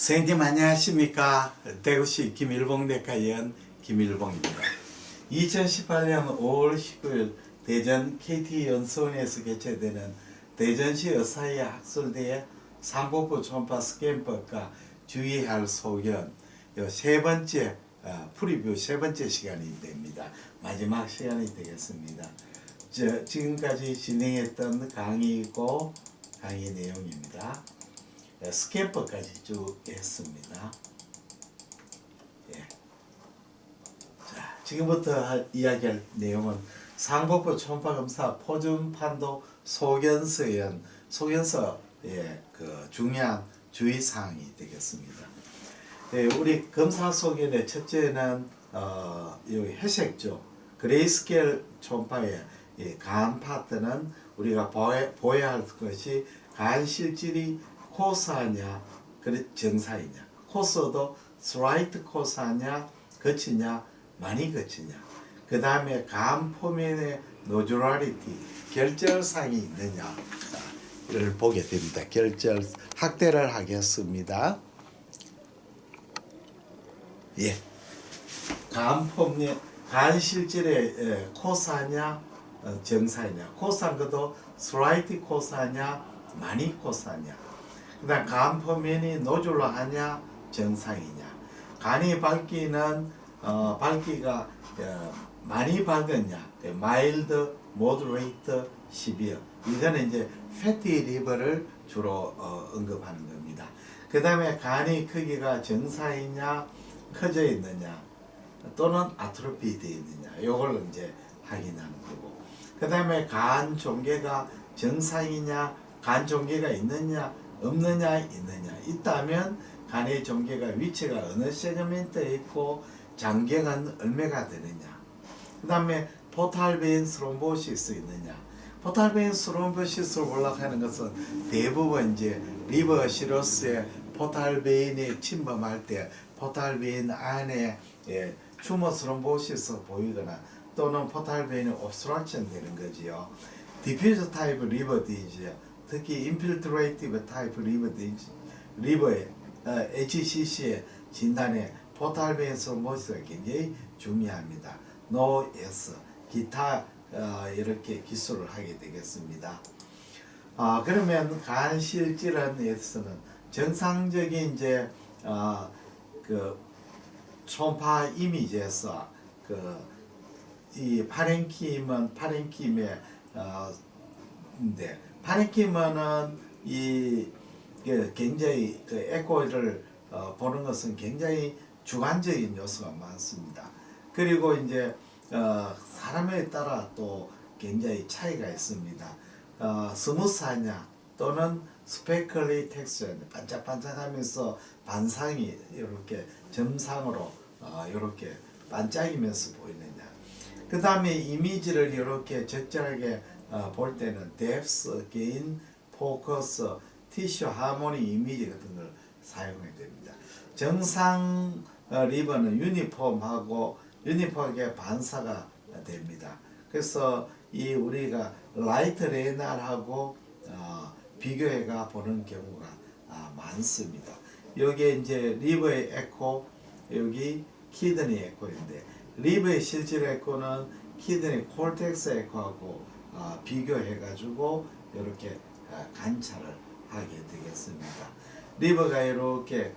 선생님 안녕하십니까. 대구시 김일봉내과의원 김일봉입니다. 2018년 5월 19일 대전 KT 연수원에서 개최되는 대전시 의사의 학술대회 상복부 초음파 스캔법과 주의할 소견 세 번째 프리뷰 세 번째 시간이 됩니다. 마지막 시간이 되겠습니다. 지금까지 진행했던 강의고 강의 내용입니다. 스캔법까지 쭉 했습니다. 예. 자, 지금부터 이야기할 내용은 상복부 초음파 검사 포준 판도 소견서 그 중요한 주의 사항이 되겠습니다. 예, 우리 검사 소견의 첫째는 여기 회색조 그레이스케일 초음파의 간 파트는 우리가 보여야 할 것이 간 실질이 코스하냐 정사이냐, 코스도 슬라이트 코스하냐 거치냐 많이 거치냐, 그 다음에 간 표면의 노듈라리티 결절상이 있느냐를 보게 됩니다. 결절 확대를 하겠습니다. 예, 간 표면 간 실질의 코스하냐 정사이냐, 코스한 것도 슬라이트 코스하냐 많이 코스하냐, 그다음 간 표면이 노즐하냐 정상이냐, 간이 밝기는 밝기가 많이 밝았냐 마일드, 모더레이트, 시비어, 이거는 이제 패티 리버를 주로 언급하는 겁니다. 그 다음에 간이 크기가 정상이냐 커져 있느냐 또는 아트로피 되어 있느냐 요걸 이제 확인하는 거고, 그 다음에 간 종괴가 정상이냐 간 종괴가 있느냐 없느냐 있느냐, 있다면 간의 종괴가 위치가 어느 세그멘트에 있고 장경은 얼마가 되느냐, 그 다음에 포탈베인 스롬보시스 있느냐. 포탈베인 스롬보시스를 몰락하는 것은 대부분 이제 리버 시로스의 포탈베인이 침범할 때 포탈베인 안에 튜머 스롬보시스 보이거나 또는 포탈베인이 옵스트럭션 되는 거지요. 디퓨즈 타입 리버 디지즈, 특히 인필트레이티브 타입 리버의 HCC의 진단에 포탈베인 스롬보시스가 굉장히 중요합니다. No S 기타 이렇게 기술을 하게 되겠습니다. 그러면 간 실질환에서는 정상적인 이제 그 초음파 이미지에서 이 파렌키머의 파렌키머는 이 굉장히 그 에코를 보는 것은 굉장히 주관적인 요소가 많습니다. 그리고 이제 사람에 따라 또 굉장히 차이가 있습니다. 스무스하냐 또는 스페클리 텍스처 반짝반짝하면서 반상이 이렇게 점상으로 이렇게 반짝이면서 보이느냐. 그 다음에 이미지를 이렇게 적절하게 볼 때는 뎁스, 게인, 포커스, 티슈 하모니 이미지 같은 걸 사용해야 됩니다. 정상 리버는 유니폼하게 반사가 됩니다. 그래서 이 우리가 라이트 레날하고 비교해가 보는 경우가 많습니다. 여기에 이제 리버의 에코, 여기 키드니 에코인데, 리버의 실질 에코는 키드니 콜텍스 에코하고 비교해가지고 이렇게 관찰을 하게 되겠습니다. 리버가 이렇게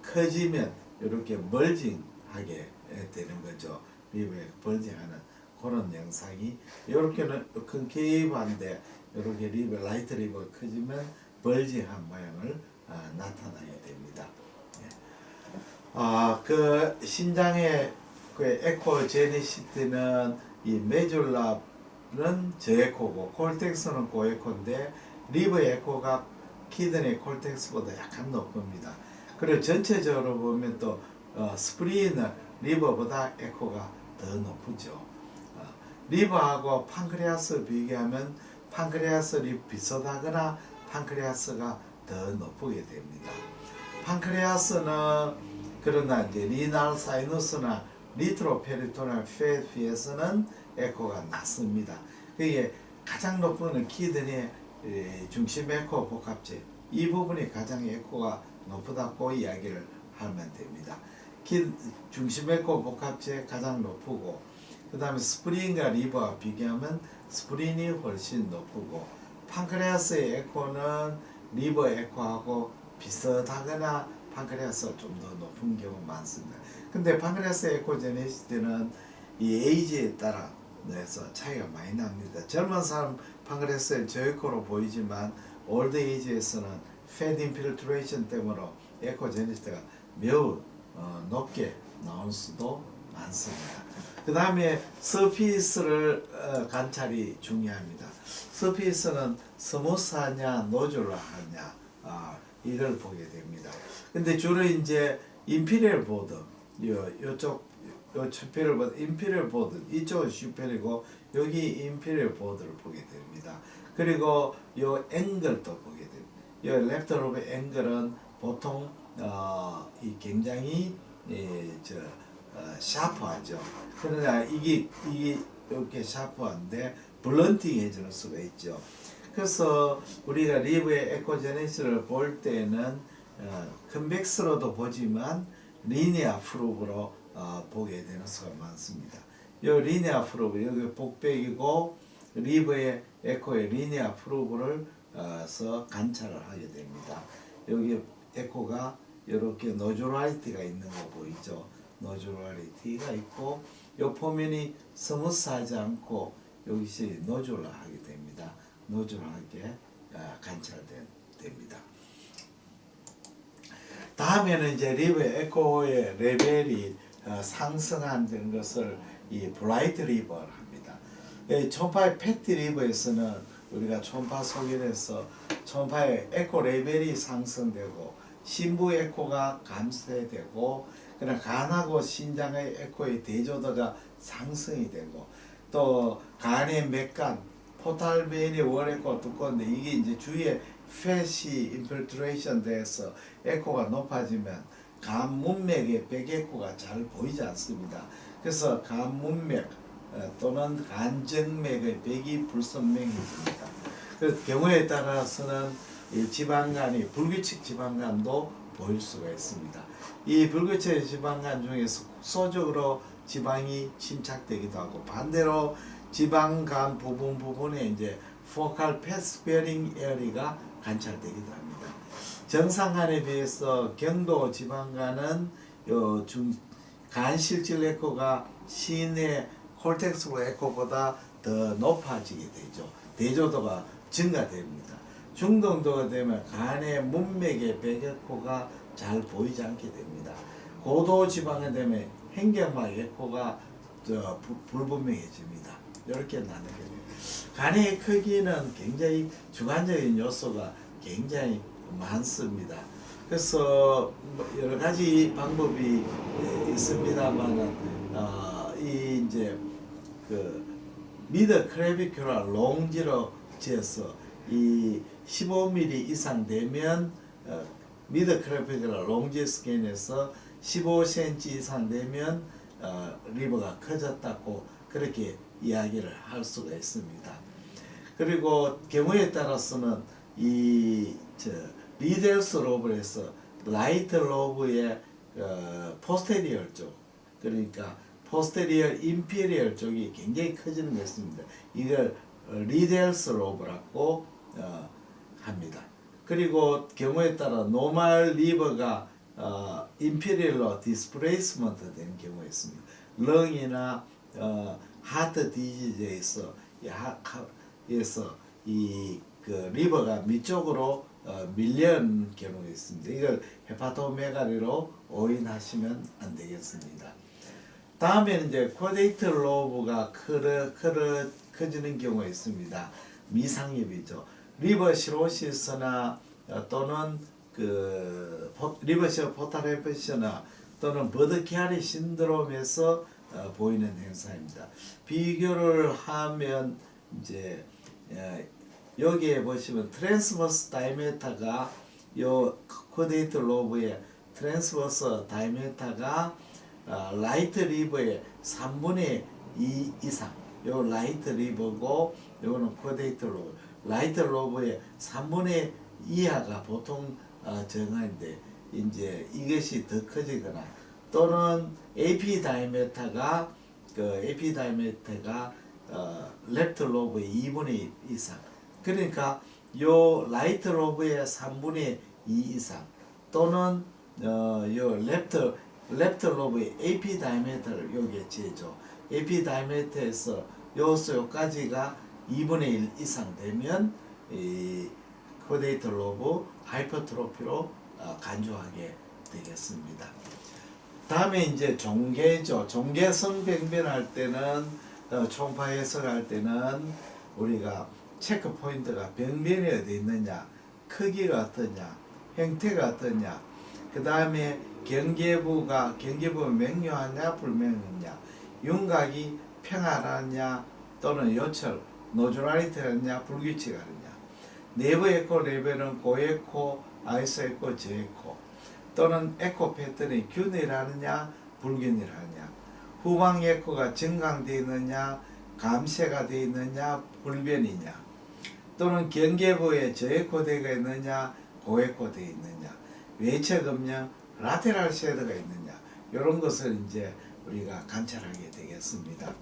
커지면 이렇게 멀징하게 되는 거죠. 리버에 벌징하는 그런 영상이, 이렇게는 컨케이브한데 이렇게 리버 라이트 리버가 커지면 벌징한 모양을 나타나게 됩니다. 그 신장의 그 에코제니시티는 이 메줄라는 저에코고 콜텍스는 고에코인데 리버 에코가 키드니 콜텍스보다 약간 높습니다. 그리고 전체적으로 보면 또 스프린은 리버보다 에코가 더 높죠. 리버하고 판크레아스 비교하면 판크레아스를 비슷하거나 판크레아스가 더 높게 됩니다. 판크레아스는 그러나 이제 리날 사이너스나 리트로페리토널 페이에서는 에코가 낮습니다. 그게 가장 높은 키드니 중심 에코 복합체 이 부분이 가장 에코가 높다고 이야기를 하면 됩니다. 중심 에코 복합체 가장 높고 그 다음에 스프린과 리버와 비교하면 스프린이 훨씬 높고 판크레아스의 에코는 리버 에코하고 비슷하거나 판크레아스가 좀 더 높은 경우 많습니다. 근데 판크레아스 에코제네시스는 이 에이지에 따라 해서 차이가 많이 납니다. 젊은 사람 판크레아스의 저에코로 보이지만 올드 에이지에서는 팻 인필트레이션 때문에 에코제네시스가 매우 높게 나올 수도 많습니다. 그 다음에 서피스를 관찰이 중요합니다. 서피스는 스무스하냐 노즐하냐 이걸 보게 됩니다. 근데 주로 이제 임피리얼 보드 요쪽 요 슈페리얼 보드 임피리얼 보드 이쪽은 슈페리고 여기 임피리얼 보드를 보게 됩니다. 그리고 요 앵글도 보게 됩니다. 요 레프트 로브 앵글은 보통 이 굉장히 샤프하죠. 그러나 이게 이렇게 샤프한데 블런팅해지는 수가 있죠. 그래서 우리가 리브의 에코제네시스를 볼 때는 컨벡스로도 보지만 리니어 프루브로 보게 되는 수가 많습니다. 이 리니어 프루브 여기 복백이고 리브의 에코의 리니어 프루브를 서 관찰을 하게 됩니다. 여기 에코가 이렇게 노즐라리티가 있는 거 보이죠? 노즐라리티가 있고 이 포면이 스무스하지 않고 여기서 노즐하게 됩니다. 노즐하게 관찰됩니다. 다음에는 이제 리브 에코의 레벨이 상승하는 것을 이 브라이트 리버를 합니다. 초음파의 패티 리버에서는 우리가 초음파 소견에서 초음파의 에코 레벨이 상승되고 신부 에코가 감쇄되고 그러나 간하고 신장의 에코의 대조도가 상승이 되고 또 간의 맥간 포탈벤이 원에코 두꺼운데 이게 이제 주위에 팻이 인필트레이션 돼서 에코가 높아지면 간 문맥의 백에코가 잘 보이지 않습니다. 그래서 간 문맥 또는 간정맥의 백이 불선명해집니다. 그 경우에 따라서는 이 지방간이 불규칙 지방간도 보일 수가 있습니다. 이 불규칙 지방간 중에서 국소적으로 지방이 침착되기도 하고 반대로 지방간 부분에 이제 포칼 패스베링 에어리가 관찰되기도 합니다. 정상간에 비해서 경도 지방간은 간실질 에코가 시내 콜텍스 에코보다 더 높아지게 되죠. 대조도가 증가됩니다. 중등도가 되면 간의 문맥의 백에코가 잘 보이지 않게 됩니다. 고도 지방에 되면 행경막 에코가 불분명해집니다. 이렇게 나누게 됩니다. 간의 크기는 굉장히 주관적인 요소가 굉장히 많습니다. 그래서 여러 가지 방법이 있습니다만은 이 이제 그 미드 크레비큘라 롱지로 지어서 이 15mm 이상 되면 미드 크레비큘라 롱지 스캔에서 15cm 이상 되면 리버가 커졌다고 그렇게 이야기를 할 수가 있습니다. 그리고 경우에 따라서는 이 리델스 로브에서 라이트 로브의 포스테리얼 쪽 그러니까 포스테리얼 인피리얼 쪽이 굉장히 커지는 것입니다. 이걸 리델스 로브라고 합니다. 그리고 경우에 따라 노멀 리버가 인피리얼로 디스플레이스먼트 되는 경우가 있습니다. 렁이나 하트 디지즈에서 이 리버가 밑쪽으로 밀려는 경우가 있습니다. 이걸 헤파토메가리로 오인하시면 안 되겠습니다. 다음에는 이제 코데이트 로브가 커지는 경우가 있습니다. 미상엽이죠. 리버 시로시스나 또는 리버 시어 포탈헤퍼시나 또는 버드키아리 신드롬에서 보이는 현상입니다. 비교를 하면 이제 여기에 보시면 트랜스버스 다이메타가 요 코데이트 로브의 트랜스버스 다이메타가 라이트 리버의 3분의 2 이상 요 라이트 리버고 요거는 코데이트 로브 라이트 로브의 3분의 이하가 보통 정하인데 이제 이것이 더 커지거나 또는 AP 다이메타가 레프트 로브의 2분의 1 이상 그러니까 요 라이트 로브의 3분의 2 이상 또는 요 레프트 로브의 AP 다이메터를 요게 재죠. AP 다이메터에서 요까지가 2분의 1 이상 되면 이 코데이터 로브 하이퍼트로피로 간주하게 되겠습니다. 다음에 이제 종계죠. 종계성 병변할 때는 총파 해석할 때는 우리가 체크 포인트가 병변이 어디 있느냐, 크기가 어떠냐, 형태가 어떠냐, 그 다음에 경계부가 명료하냐 불명료하냐, 윤곽이 평안하냐 또는 요철 노즈랄리티하냐 불규칙하느냐, 내부 에코 레벨은 고에코, 아이소 에코, 저에코 또는 에코 패턴이 균일하느냐 불균일하느냐, 후방 에코가 증강되어 있느냐 감쇄가 되어 있느냐 불변이냐, 또는 경계부에 저에코대가 있느냐 고에코되어 있느냐, 외측 음영 라테랄 쉐드가 있느냐, 이런 것을 이제 우리가 관찰하게 되겠습니다.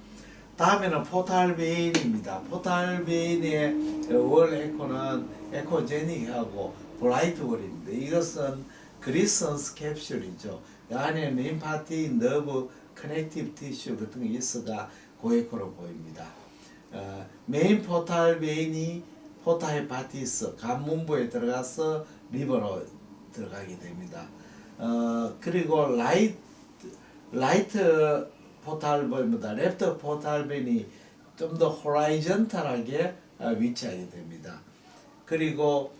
다음에는 포탈 베인입니다. 포탈 베인의 월 에코는 에코제닉하고 브라이트 월입니다. 이것은 그리선스 캡슐이죠. 그 안에 림파틱, 너브, 커넥티브 티슈 같은 게 있어가 고에코로 보입니다. 메인 포탈 베인이 포타 헤파티스 간문부에 들어가서 리버로 들어가게 됩니다. 그리고 라이트 포탈벤보다 랩터 포탈벤이 좀 더 호라이전탈하게 위치하게 됩니다. 그리고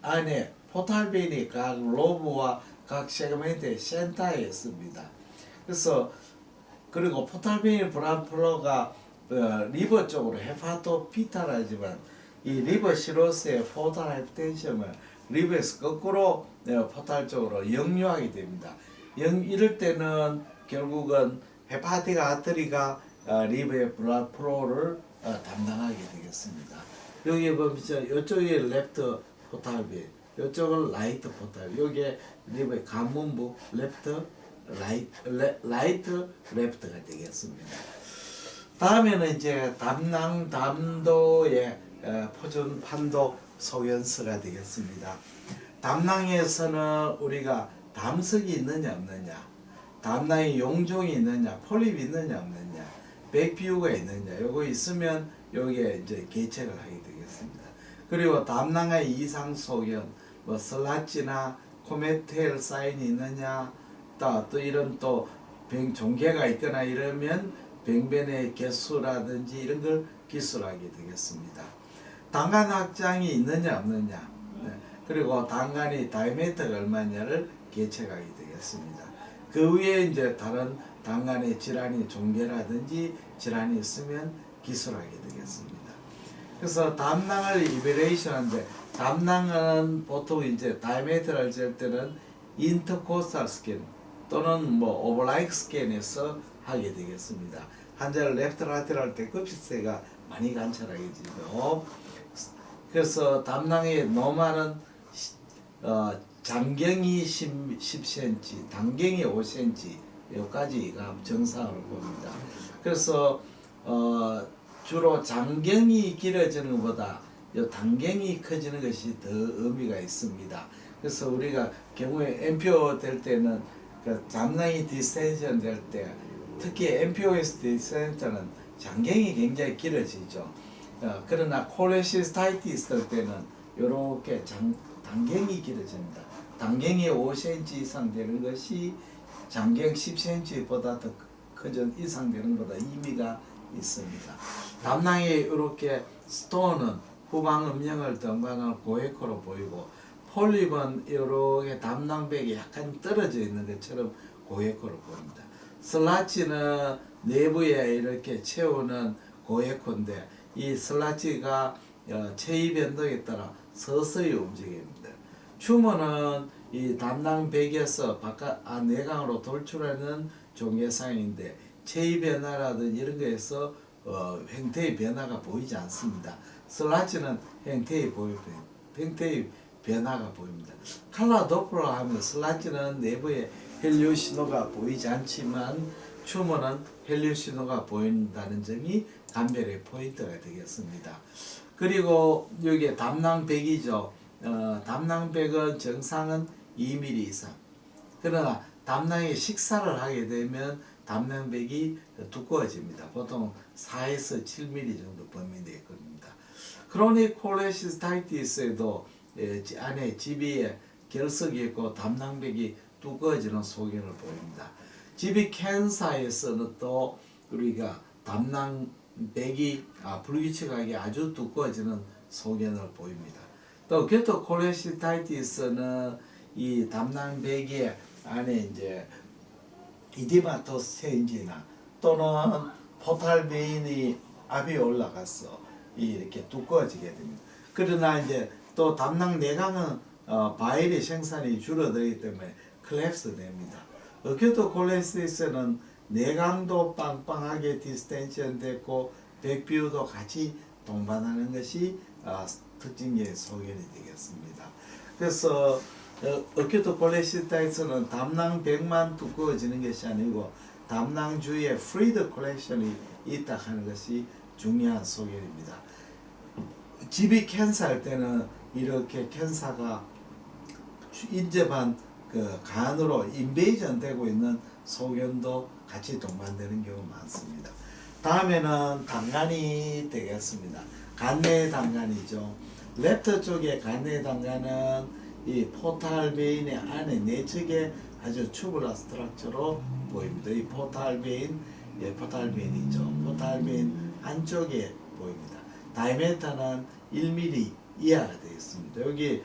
안에 포탈벤이 각 로브와 각 세그멘트의 센터에 있습니다. 그래서 그리고 포탈벤의 브란플로가 리버 쪽으로 헤파토피탈하지만 이 리버 시로스의 포탈 하이퍼텐션을 리버에서 거꾸로 포탈 쪽으로 역류하게 됩니다. 이럴 때는 결국은 헤파틱 아트리가 리버의 블러드 플로우를 담당하게 되겠습니다. 여기 보면 이쪽이 레프트 포탈비, 이쪽은 라이트 포탈비. 여기 리버의 간문부 레프트 라이트 레프트가 되겠습니다. 다음에는 이제 담낭담도의 포준 판도 소견서가 되겠습니다. 담낭에서는 우리가 담석이 있느냐 없느냐, 담낭에 용종이 있느냐, 폴립이 있느냐 없느냐, 백비유가 있느냐, 요거 있으면 여기에 이제 개체를 하게 되겠습니다. 그리고 담낭의 이상 소견, 뭐 슬라치나 코메텔 사인이 있느냐, 또 이런 또 종계가 있거나 이러면 병변의 개수라든지 이런 걸 기술하게 되겠습니다. 당간 확장이 있느냐 없느냐, 그리고 당간이 다이메터가 얼마냐를 계측하게 되겠습니다. 그 위에 이제 다른 당간의 질환이 종계라든지 질환이 있으면 기술하게 되겠습니다. 그래서 담낭을 이베레이션하는데, 담낭은 보통 이제 다이메터를 잴 때는 인터코스탈 스캔 또는 뭐 오버라이크 스캔에서 하게 되겠습니다. 환자를 레프트 라테랄 때 급식세가 많이 관찰하게 되죠. 그래서 담낭의 노말은 장경이 10cm, 단경이 5cm 여기까지가 정상으로 봅니다. 그래서 주로 장경이 길어지는 것보다 요 단경이 커지는 것이 더 의미가 있습니다. 그래서 우리가 경우에 MPO 될 때는 그 담낭이 디스텐션 될 때, 특히 MPOS 디스텐션은 장경이 굉장히 길어지죠. 그러나 콜레시스타이티스 될 때는 이렇게 단경이 길어집니다. 단경이 5cm 이상 되는 것이 장경 10cm보다 더 커진 이상 되는 것보다 의미가 있습니다. 담낭이 이렇게 스톤은 후방 음영을 등반하는 고에코로 보이고, 폴립은 이렇게 담낭벽이 약간 떨어져 있는 것처럼 고에코로 보입니다. 슬라치는 내부에 이렇게 채우는 고에코인데, 이 슬라치가 체위 변동에 따라 서서히 움직입니다. 튜머는 이 담낭벽에서 바깥 내강으로 돌출하는 종괴상인데, 체위 변화라든지 이런 거에서 형태의 변화가 보이지 않습니다. 슬라치는 형태의 형태의 변화가 보입니다. 칼라 도플러 하면 슬라지는 내부에 헬리오 신호가 보이지 않지만 튜머는 헬리오 신호가 보인다는 점이 감별의 포인트가 되겠습니다. 그리고 여기 담낭백이죠. 담낭백은 정상은 2mm 이상. 그러나 담낭에 식사를 하게 되면 담낭백이 두꺼워집니다. 보통 4에서 7mm 정도 범위 내에 겁니다. 크로닉 콜레시스타이티스에도 안에 지비에 결석이 있고 담낭백이 두꺼워지는 소견을 보입니다. 지비 캔사에서는 또 우리가 담낭백이 불규칙하게 아주 두꺼워지는 소견을 보입니다. 또 게토 콜레시스타이티스는 이 담낭백이 안에 이제 이디마토스텐지나 또는 포탈베인이 압이 올라가서 이렇게 두꺼워지게 됩니다. 그러나 이제 또 담낭 내강은 바일의 생산이 줄어들기 때문에 클랩스 됩니다. 어큐토 콜레시스는 내강도 빵빵하게 디스텐션 됐고 백비우도 같이 동반하는 것이 특징의 소견이 되겠습니다. 그래서 어큐토 콜레시스타이스는 담낭백만 두꺼워지는 것이 아니고 담낭 주위에 프리드 콜렉션이 있다 하는 것이 중요한 소견입니다. 지비 캔서 할 때는 이렇게 캔서가 인접한 그 간으로 인베이전 되고 있는 소견도 같이 동반되는 경우 많습니다. 다음에는 단간이 되겠습니다. 간내 단간이죠. 랩터 쪽의 간내 단간은 이 포탈베인의 안에 내측에 아주 튜블러 스트럭처로 보입니다. 이 포탈베인, 포탈베인이죠. 포탈베인 안쪽에 보입니다. 다이메타는 1mm 이하가 되어 있습니다. 여기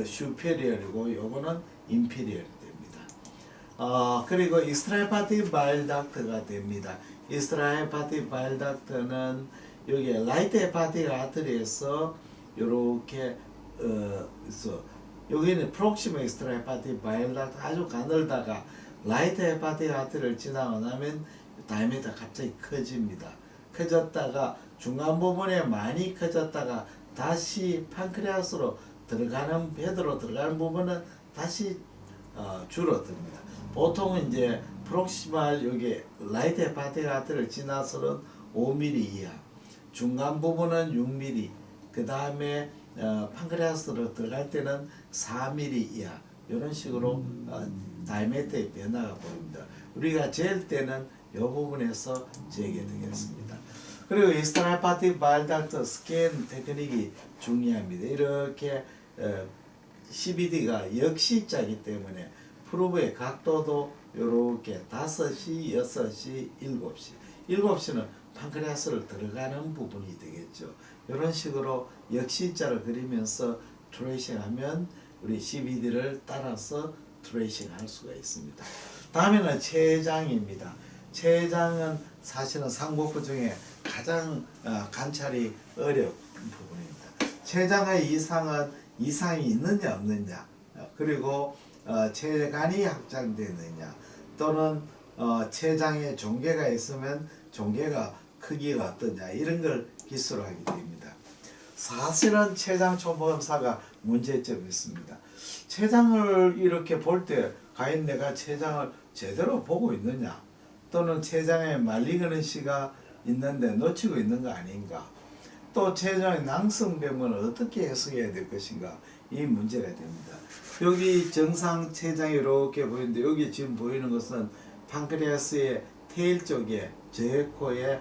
슈페리얼이고 요거는 인피리얼이 됩니다. 그리고 익스트라헤파틱 바일 닥트가 됩니다. 익스트라헤파틱 바일 닥트는 여기 라이트 헤파틱 아트리에서 요렇게 여기는 프록시마 익스트라헤파틱 바일 닥트 아주 가늘다가 라이트 헤파틱 아트리를 지나고 나면 다이메타 갑자기 커집니다. 커졌다가 중간 부분에 많이 커졌다가 다시 판크레아스로 들어가는 배드로 들어가는 부분은 다시 줄어듭니다. 보통은 이제 프록시말 여기 라이트 헤파틱 아트를 지나서는 5mm 이하, 중간 부분은 6mm, 그 다음에 판크레아스로 들어갈 때는 4mm 이하 이런 식으로 다이메트의 변화가 보입니다. 우리가 잴 때는 이 부분에서 재게 되겠습니다. 그리고 익스트라헤파틱 바일 닥트 스캔 테크닉이 중요합니다. 이렇게 CBD가 역시자이기 때문에 프로브의 각도도 이렇게 5시, 6시, 7시. 7시는 판크레아스를 들어가는 부분이 되겠죠. 이런 식으로 역시자를 그리면서 트레이싱하면 우리 CBD를 따라서 트레이싱할 수가 있습니다. 다음에는 췌장입니다. 췌장은 사실은 상복부 중에 가장 관찰이 어려운 부분입니다. 췌장의 이상이 있느냐 없느냐, 그리고 췌간이 확장되느냐, 또는 췌장에 종괴가 있으면 종괴가 크기가 어떠냐, 이런 걸 기술로 하게 됩니다. 사실은 췌장 초범사가 문제점이 있습니다. 췌장을 이렇게 볼 때 과연 내가 췌장을 제대로 보고 있느냐, 또는 췌장에 말리그는 시가 있는데 놓치고 있는 거 아닌가, 또 췌장의 낭성병을 어떻게 해석해야 될 것인가, 이 문제가 됩니다. 여기 정상 췌장이 이렇게 보이는데 여기 지금 보이는 것은 판크레아스의 테일 쪽에 저해코의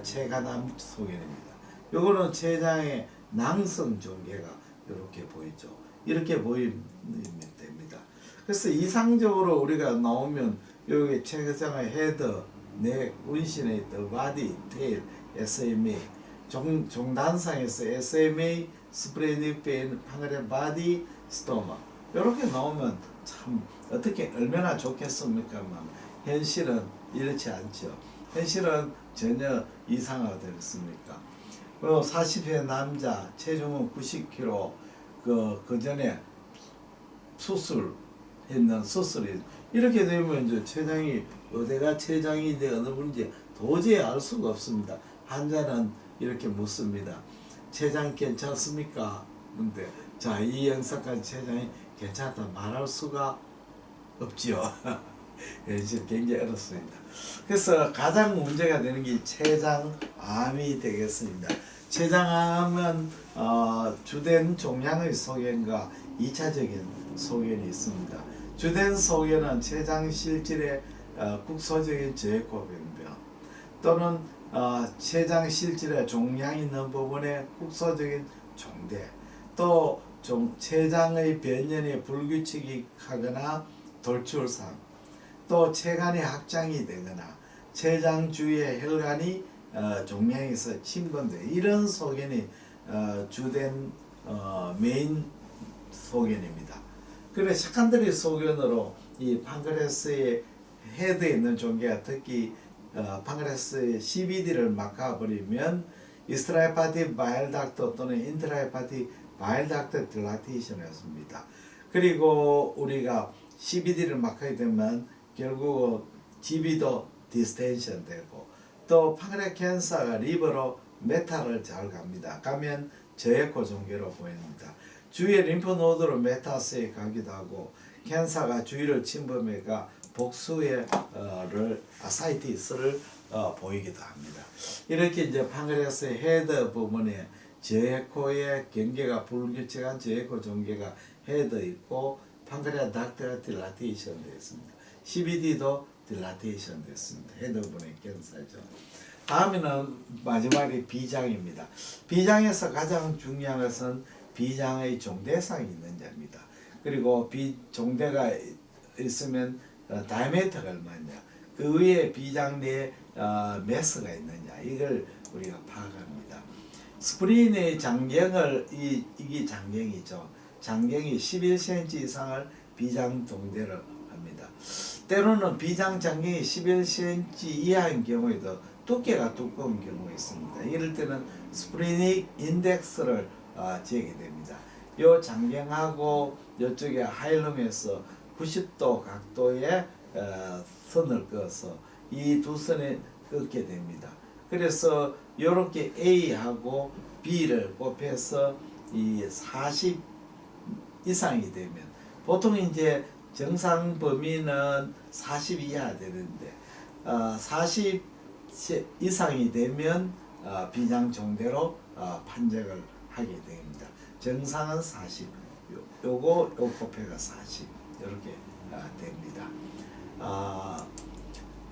췌간암 소견입니다. 요거는 췌장의 낭성 종괴가 이렇게 보이죠. 이렇게 보이면 됩니다. 그래서 이상적으로 우리가 나오면 여기 췌장의 헤드, 넥, 운신의 더 바디, 테일, SMA, 종단상에서 SMA, 스프레닉 베인, 판크레 바디, 스토마 이렇게 나오면 참 어떻게 얼마나 좋겠습니까만 현실은 이렇지 않죠. 현실은 전혀 이상하게 되었습니까? 그리고 40세 남자, 체중은 90kg, 그 전에 수술했는 수술이 이렇게 되면 이제 췌장이 어디가 췌장인지 어느 분인지 도저히 알 수가 없습니다. 환자는 이렇게 묻습니다. 췌장 괜찮습니까? 근데 자, 이 영상까지 체장이 괜찮다 말할 수가 없지요. 지금 굉장히 어렵습니다. 그래서 가장 문제가 되는 게 췌장암이 되겠습니다. 췌장암은 주된 종양의 소견과 2차적인 소견이 있습니다. 주된 소견은 췌장 실질의 국소적인 저해코병변 또는 췌장 실질의 종양이 있는 부분의 국소적인 종대, 또 췌장의 변연이 불규칙하거나 돌출상, 또 췌간이 확장이 되거나 췌장 주위의 혈관이 종양에서 침범돼, 이런 소견이 주된 메인 소견입니다. 그래 세컨더리 소견으로 이 판크레스의 헤드에 있는 종괴가 특히 판크레스의 CBD를 막아버리면 이스트라헤파틱 바일 닥터 또는 인트라헤파틱 바일 닥터 딜라테이션이었습니다. 그리고 우리가 CBD를 막하게 되면 결국 GB도 디스텐션 되고, 또 판크레as 캔서가 리버로 메타를 잘 갑니다. 가면 저에코 종괴로 보입니다. 주위의 림프노드로 메타스에 가기도 하고, 캔서가 주위를 침범해가 복수의 아사이티스를 보이기도 합니다. 이렇게 이제 판크레as의 헤드 부분에 저에코의 경계가 불규칙한 저에코 종괴가 헤드 있고, 판크레as 닥터가 딜라테이션 되었습니다. CBD도 딜라테이션 됐습니다. 헤드 부분의 캔서죠. 다음에는 마지막에 비장입니다. 비장에서 가장 중요한 것은 비장의 종대상이 있느냐입니다. 그리고 종대가 있으면 다이아메터가 얼마냐, 그 위에 비장 내에 매스가 있느냐, 이걸 우리가 파악합니다. 스프린의 장경을 이게 장경이죠. 장경이 11cm 이상을 비장 종대로 합니다. 때로는 비장 장경이 11cm 이하인 경우에도 두께가 두꺼운 경우가 있습니다. 이럴 때는 스프리닉 인덱스를 재게 됩니다. 요 장경하고 이쪽에 하일럼에서 90도 각도의 선을 그어서 이 두 선에 긋게 됩니다. 그래서 이렇게 A하고 B를 곱해서 이 40 이상이 되면, 보통 이제 정상 범위는 40 이하 되는데 40 이상이 되면 비장 종대로 판정을 하게 됩니다. 정상은 40, 요 곱해가 40 이렇게 됩니다.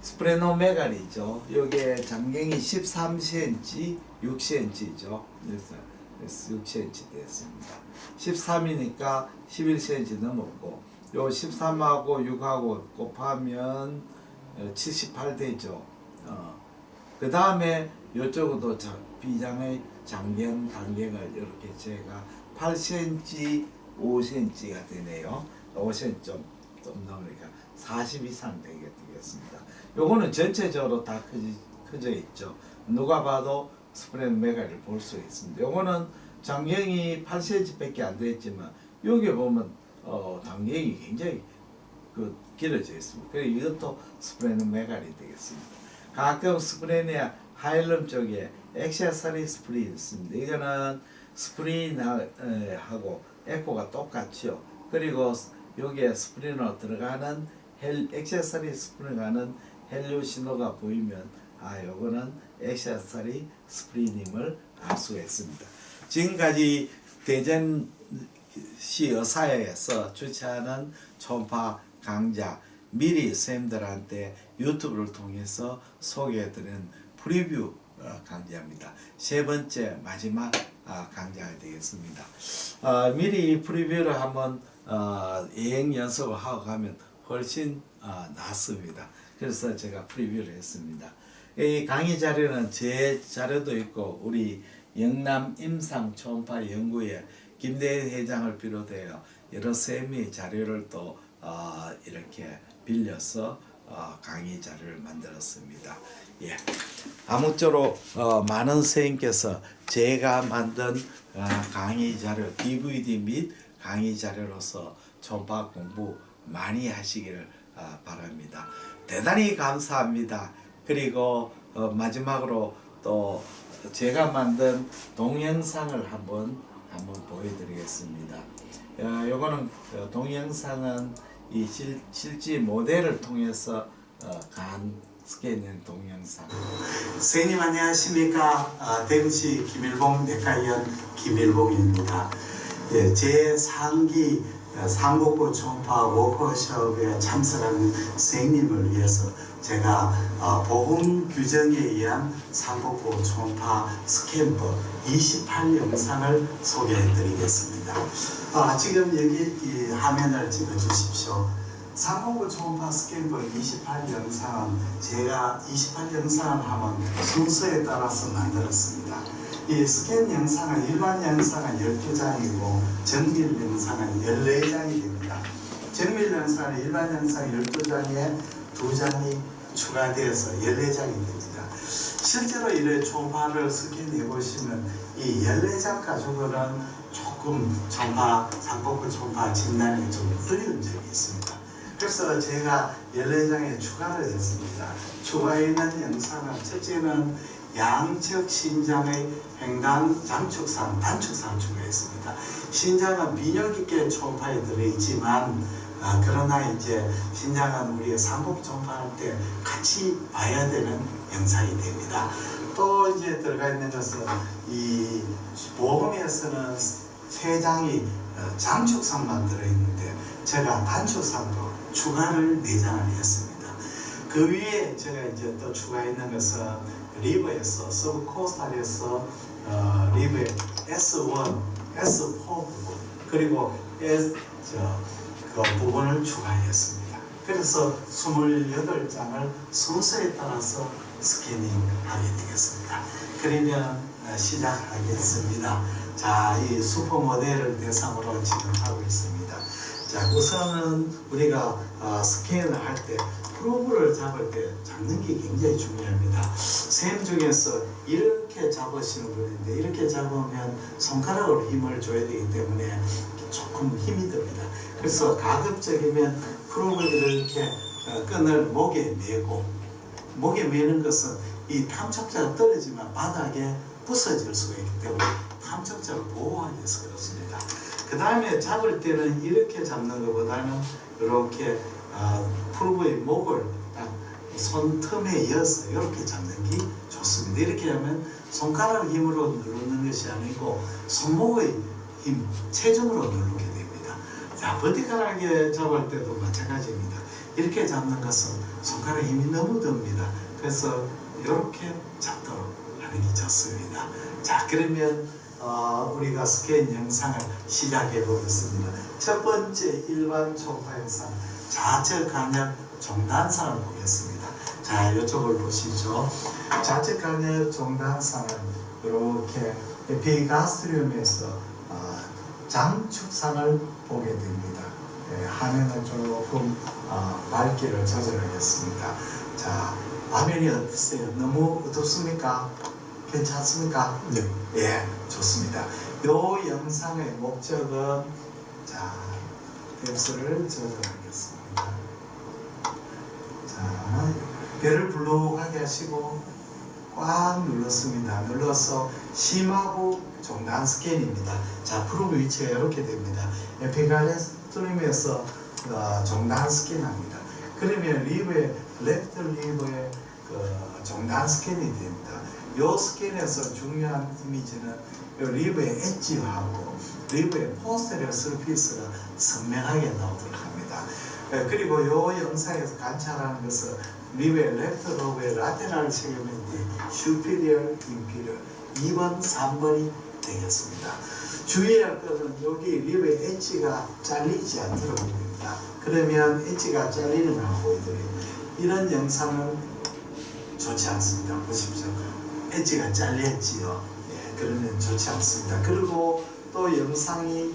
스프레노메갈이죠. 요게 장경이 13cm, 6cm죠. 그래서 6cm 됐습니다. 13이니까 11cm 넘었고, 요 13하고 6하고 곱하면 78 되죠. 그 다음에 이쪽으로 비장의 장경, 단경을 이렇게 제가 8cm, 5cm가 되네요. 5cm 좀 넘으니까 40 이상 되겠습니다. 요거는 전체적으로 다 커져 있죠. 누가 봐도 스프레노메갈을 볼 수 있습니다. 요거는 장경이 8cm 밖에 안 되지만 여기 보면 단경이 굉장히 길어져 있습니다. 그래서 이것도 스프레노메갈이 되겠습니다. 가끔 스프레니아 하일럼 쪽에 액세서리 스프린 있습니다. 이거는 스프린하고 에코가 똑같죠. 그리고 여기에 스프린으로 들어가는 액세서리 스프린 가는 헬류 신호가 보이면 요거는 액세서리 스프린임을 알 수 있습니다. 지금까지 대전시 의사회에서 주최하는 초음파 강좌 미리 선생님들한테 유튜브를 통해서 소개해드리는 프리뷰 강좌입니다. 세 번째 마지막 강좌가 되겠습니다. 미리 프리뷰를 한번 예행 연습을 하고 가면 훨씬 낫습니다. 그래서 제가 프리뷰를 했습니다. 이 강의 자료는 제 자료도 있고 우리 영남 임상 초음파 연구회 김대현 회장을 비롯해요 여러 쌤의 자료를 또 이렇게 빌려서 강의 자료를 만들었습니다. 예. 아무쪼록 많은 선생님께서 제가 만든 강의 자료 DVD 및 강의 자료로서 초음파 공부 많이 하시기를 바랍니다. 대단히 감사합니다. 그리고 마지막으로 또 제가 만든 동영상을 한번 한번 보여드리겠습니다. 요거는 동영상은 이 실제 모델을 통해서 간 스캔된 동영상. 선생님 안녕하십니까. 대구시 김일봉 내과의원 김일봉입니다. 예, 제 상기 상복부 초음파 워크숍에 참석하는 선생님을 위해서 제가 보험 규정에 의한 상복부 초음파 스캔법 28 영상을 소개해 드리겠습니다. 지금 여기 이 화면을 찍어 주십시오. 상복부 초음파 스캔법 28 영상은 제가 28 영상을 하면 순서에 따라서 만들었습니다. 이 스캔 영상은 일반 영상은 12장이고 정밀 영상은 14장이 됩니다. 정밀 영상은 일반 영상 12장에 2장이 추가되어서 14장이 됩니다. 실제로 이래 초음파를 스캔해 보시면 이 14장 가지고는 조금 상복부 초음파 진단이 좀 어려운 점이 있습니다. 그래서 제가 14장에 추가를 했습니다. 추가해 있는 영상은 첫째는 양측 신장의 횡단 장축상, 단축상 추가했습니다. 신장은 비뇨 기계 초음파에 들어있지만 그러나 이제 신장은 우리가 상복부 초음파할 때 같이 봐야 되는 영상이 됩니다. 또 이제 들어가 있는 것은 이 보험에서는 3장이 장축상만 들어있는데 제가 단축상도 추가를 4장을 했습니다. 그 위에 제가 이제 또 추가했는 것은 리버에서 서브코스탈에서 리버의 S1, S4 부분 그리고 그 부분을 추가했습니다. 그래서 28장을 순서에 따라서 스캐닝하게 되겠습니다. 그러면 시작하겠습니다. 자, 이 슈퍼모델을 대상으로 지금 하고 있습니다. 자, 우선은 우리가 스캔을 할 때 프로브를 잡을 때 잡는 게 굉장히 중요합니다. 쌤 중에서 이렇게 잡으시는 분인데 이렇게 잡으면 손가락으로 힘을 줘야 되기 때문에 조금 힘이 듭니다. 그래서 가급적이면 프로브를 이렇게 끈을 목에 매고, 목에 매는 것은 이 탐척자가 떨어지면 바닥에 부서질 수가 있기 때문에 탐척자를 보호하기 위해서 그렇습니다. 그 다음에 잡을 때는 이렇게 잡는 것보다는 이렇게 프로브의 목을 딱 손틈에 이어서 이렇게 잡는 게 좋습니다. 이렇게 하면 손가락 힘으로 누르는 것이 아니고 손목의 힘, 체중으로 누르게 됩니다. 자, 버티컬하게 잡을 때도 마찬가지입니다. 이렇게 잡는 것은 손가락 힘이 너무 듭니다. 그래서 이렇게 잡도록 하는 게 좋습니다. 자, 그러면 우리가 스캔 영상을 시작해 보겠습니다. 첫 번째 일반 초음파 영상 좌측 간역 종단상을 보겠습니다. 자, 이쪽을 보시죠. 좌측 간역 종단상은 이렇게 에피가스트리움에서 장축상을 보게 됩니다. 화면을 조금 밝기를 조절하겠습니다. 자, 화면이 어떠세요? 너무 어둡습니까? 괜찮습니까? 네. 예, 좋습니다. 이 영상의 목적은 자, 뎁스를 조절하겠습니다. 자, 배를 불룩하게 하시고 꽉 눌렀습니다. 눌러서 심하고 종단 스캔입니다. 자, 프로브 위치가 이렇게 됩니다. 에피갈레스트림에서 종단 스캔합니다. 그러면 리브의 레프트 리브의 종단 스캔이 됩니다. 이 스캔에서 중요한 이미지는 리브의 엣지하고 리브의 포스테리어 서피스가 선명하게 나오도록 합니다. 그리고 이 영상에서 관찰하는 것은 리브의 레프트 로브의 라테랄 세그멘트 슈피리어 인피리어 2번, 3번이 되겠습니다. 주의할 것은 여기 리브의 엣지가 잘리지 않도록 합니다. 그러면 엣지가 잘리는 걸 보여드려요. 이런 영상은 좋지 않습니다. 보십시오. 엣지가 잘렸지요. 예, 그러면 좋지 않습니다. 그리고 또 영상이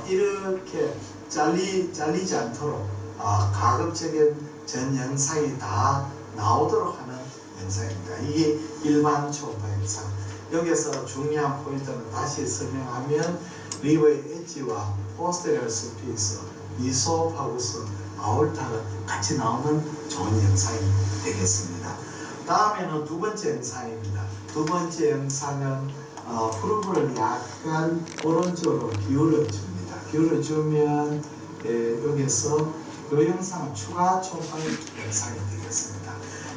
이렇게 잘리지 않도록 가급적인 전 영상이 다 나오도록 하는 영상입니다. 이게 일반 초음파 영상. 여기서 중요한 포인트는 다시 설명하면 리브의 엣지와 포스테리어 서피스, 이소파구스, 아올타가 같이 나오는 좋은 영상이 되겠습니다. 다음에는 두 번째 영상입니다. 두 번째 영상은 프로브를 약간 오른쪽으로 기울여 줍니다. 기울여 주면 여기서 이 영상은 추가 초파 영상이 되겠습니다.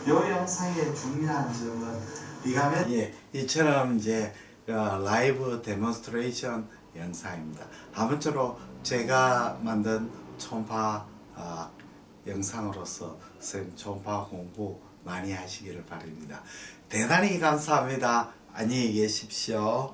이 영상의 중요한 점은 리가멘 예, 이처럼 이제 라이브 데몬스트레이션 영상입니다. 아무쪼록 제가 만든 초음파 영상으로서 선생님 초음파 공부 많이 하시기를 바랍니다. 대단히 감사합니다. 안녕히 계십시오.